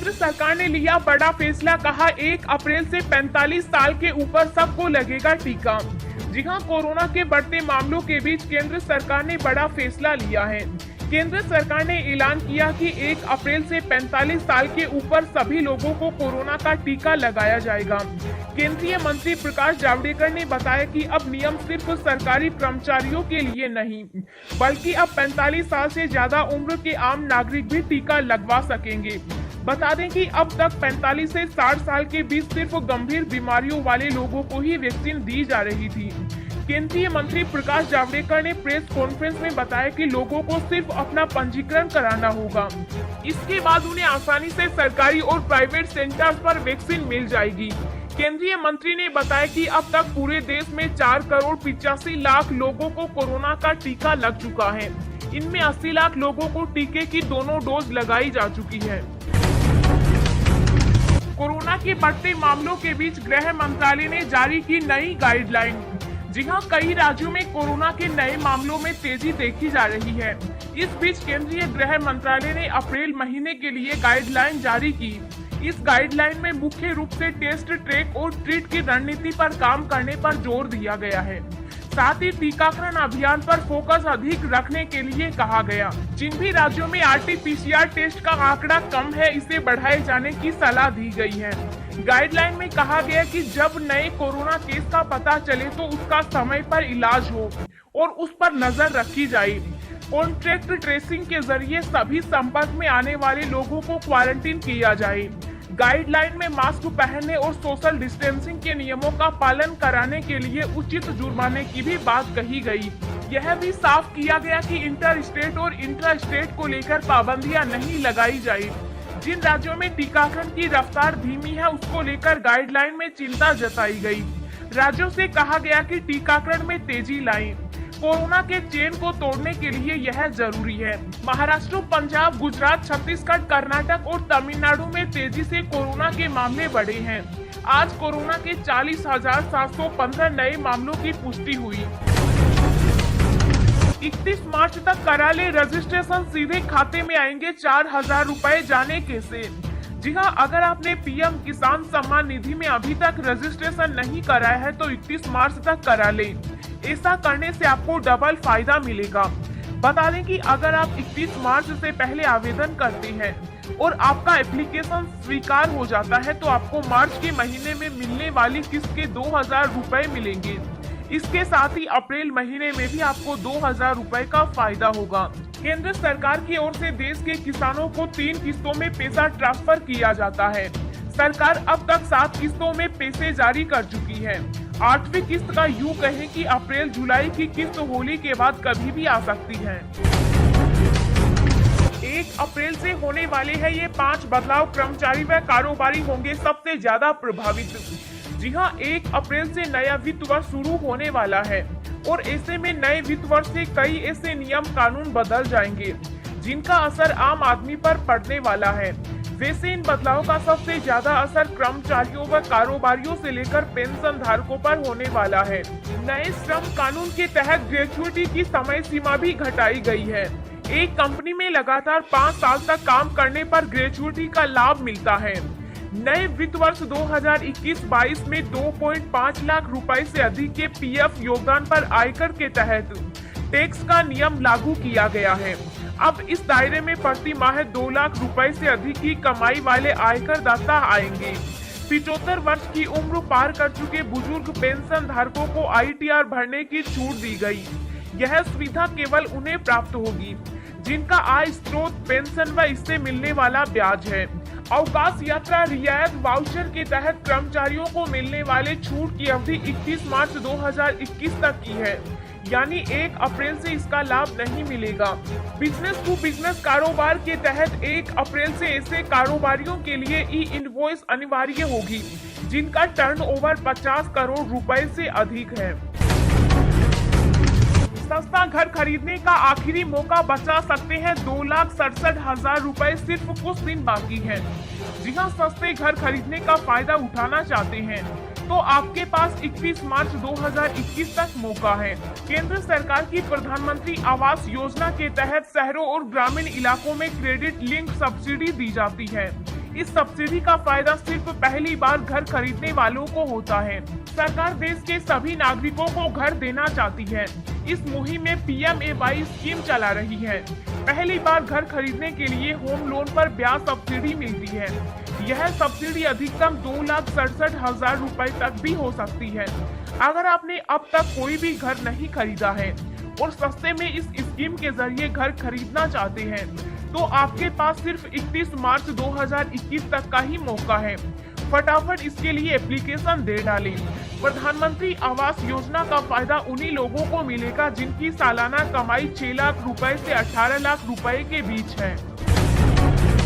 केंद्र सरकार ने लिया बड़ा फैसला, कहा 1 अप्रैल से 45 साल के ऊपर सबको लगेगा टीका। जी हां, कोरोना के बढ़ते मामलों के बीच केंद्र सरकार ने बड़ा फैसला लिया है। केंद्र सरकार ने ऐलान किया कि 1 अप्रैल से 45 साल के ऊपर सभी लोगों को कोरोना का टीका लगाया जाएगा। केंद्रीय मंत्री प्रकाश जावड़ेकर ने बताया कि अब नियम सिर्फ सरकारी कर्मचारियों के लिए नहीं, बल्कि अब 45 साल से ज्यादा उम्र के आम नागरिक भी टीका लगवा सकेंगे। बता दें कि अब तक 45 से 60 साल के बीच सिर्फ गंभीर बीमारियों वाले लोगों को ही वैक्सीन दी जा रही थी। केंद्रीय मंत्री प्रकाश जावड़ेकर ने प्रेस कॉन्फ्रेंस में बताया कि लोगों को सिर्फ अपना पंजीकरण कराना होगा। इसके बाद उन्हें आसानी से सरकारी और प्राइवेट सेंटर्स पर वैक्सीन मिल जाएगी। केंद्रीय मंत्री ने बताया कि अब तक पूरे देश में 4 करोड़ 85 लाख लोगों को कोरोना का टीका लग चुका है। इनमें 80 लाख लोगों को टीके की दोनों डोज लगाई जा चुकी है। कोरोना के बढ़ते मामलों के बीच गृह मंत्रालय ने जारी की नई गाइडलाइन। जी हां, कई राज्यों में कोरोना के नए मामलों में तेजी देखी जा रही है। इस बीच केंद्रीय गृह मंत्रालय ने अप्रैल महीने के लिए गाइडलाइन जारी की। इस गाइडलाइन में मुख्य रूप से टेस्ट, ट्रैक और ट्रीट की रणनीति पर काम करने पर जोर दिया गया है। साथ ही टीकाकरण अभियान पर फोकस अधिक रखने के लिए कहा गया। जिन भी राज्यों में RT-PCR टेस्ट का आंकड़ा कम है, इसे बढ़ाए जाने की सलाह दी गई है। गाइडलाइन में कहा गया कि जब नए कोरोना केस का पता चले तो उसका समय पर इलाज हो और उस पर नजर रखी जाए। कॉन्ट्रैक्ट ट्रेसिंग के जरिए सभी संपर्क में आने वाले लोगों को क्वारंटीन किया जाए। गाइडलाइन में मास्क पहनने और सोशल डिस्टेंसिंग के नियमों का पालन कराने के लिए उचित जुर्माने की भी बात कही गई। यह भी साफ किया गया कि इंटर स्टेट और इंट्रा स्टेट को लेकर पाबंदियां नहीं लगाई जाए। जिन राज्यों में टीकाकरण की रफ्तार धीमी है, उसको लेकर गाइडलाइन में चिंता जताई गई। राज्यों से कहा गया कि टीकाकरण में तेजी लाएं। कोरोना के चेन को तोड़ने के लिए यह जरूरी है। महाराष्ट्र, पंजाब, गुजरात, छत्तीसगढ़, कर्नाटक और तमिलनाडु में तेजी से कोरोना के मामले बढ़े हैं। आज कोरोना के 40,715 नए मामलों की पुष्टि हुई। 31 मार्च तक करा ले रजिस्ट्रेशन, सीधे खाते में आएंगे 4,000 रुपए, जाने कैसे। जी हां, अगर आपने PM किसान सम्मान निधि में अभी तक रजिस्ट्रेशन नहीं कराया है तो 31 मार्च तक करा ले। ऐसा करने से आपको डबल फायदा मिलेगा। बता दें कि अगर आप 31 मार्च से पहले आवेदन करते हैं और आपका एप्लीकेशन स्वीकार हो जाता है तो आपको मार्च के महीने में मिलने वाली किस्त के 2,000 रुपए मिलेंगे। इसके साथ ही अप्रैल महीने में भी आपको 2,000 रुपए का फायदा होगा। केंद्र सरकार की ओर से देश के किसानों को 3 किस्तों में पैसा ट्रांसफर किया जाता है। सरकार अब तक 7 किस्तों में पैसे जारी कर चुकी है। 8वीं किस्त का यूं कहें कि अप्रैल जुलाई की किस्त होली के बाद कभी भी आ सकती है। 1 अप्रैल से होने वाले हैं ये 5 बदलाव, कर्मचारी व कारोबारी होंगे सबसे ज्यादा प्रभावित। जी हां, 1 अप्रैल से नया वित्त वर्ष शुरू होने वाला है और ऐसे में नए वित्त वर्ष से कई ऐसे नियम कानून बदल जाएंगे जिनका असर आम आदमी पर पड़ने वाला है। वैसे इन बदलावों का सबसे ज्यादा असर कर्मचारियों व कारोबारियों से लेकर पेंशन धारकों पर होने वाला है। नए श्रम कानून के तहत ग्रेच्युटी की समय सीमा भी घटाई गई है। एक कंपनी में लगातार 5 साल तक काम करने पर ग्रेच्युटी का लाभ मिलता है। नए वित्त वर्ष 2021-22 में 2.5 लाख रुपए से अधिक के PF योगदान पर आयकर के तहत टैक्स का नियम लागू किया गया है। अब इस दायरे में प्रति माह 2 लाख रुपए से अधिक की कमाई वाले आयकर दाता आएंगे। 75 वर्ष की उम्र पार कर चुके बुजुर्ग पेंशन धारकों को ITR भरने की छूट दी गई। यह सुविधा केवल उन्हें प्राप्त होगी जिनका आय स्रोत पेंशन व इससे मिलने वाला ब्याज है। अवकाश यात्रा रियायत वाउचर के तहत कर्मचारियों को मिलने वाले छूट की अवधि 31 मार्च 2021 तक की है, यानी 1 अप्रैल से इसका लाभ नहीं मिलेगा। बिजनेस टू बिजनेस कारोबार के तहत 1 अप्रैल से ऐसे कारोबारियों के लिए ई-इनवॉइस अनिवार्य होगी जिनका टर्नओवर 50 करोड़ रुपए से अधिक है। सस्ता घर खरीदने का आखिरी मौका, बचा सकते हैं 2,67,000 रुपए, सिर्फ कुछ दिन बाकी है। जी हां, सस्ते घर खरीदने का फायदा उठाना चाहते हैं तो आपके पास 21 मार्च 2021 तक मौका है। केंद्र सरकार की प्रधानमंत्री आवास योजना के तहत शहरों और ग्रामीण इलाकों में क्रेडिट लिंक सब्सिडी दी जाती है। इस सब्सिडी का फायदा सिर्फ पहली बार घर खरीदने वालों को होता है। सरकार देश के सभी नागरिकों को घर देना चाहती है। इस मुहिम में PMAY स्कीम चला रही है। पहली बार घर खरीदने के लिए होम लोन पर ब्याज सब्सिडी मिलती है। यह सब्सिडी अधिकतम 2,67,000 रुपए तक भी हो सकती है। अगर आपने अब तक कोई भी घर नहीं खरीदा है और सस्ते में इस स्कीम के जरिए घर खरीदना चाहते हैं, तो आपके पास सिर्फ 31 मार्च 2021 तक का ही मौका है। फटाफट इसके लिए एप्लीकेशन दे डालें। प्रधानमंत्री आवास योजना का फायदा उन्हीं लोगों को मिलेगा जिनकी सालाना कमाई 6 लाख रुपए से 18 लाख रुपए के बीच है।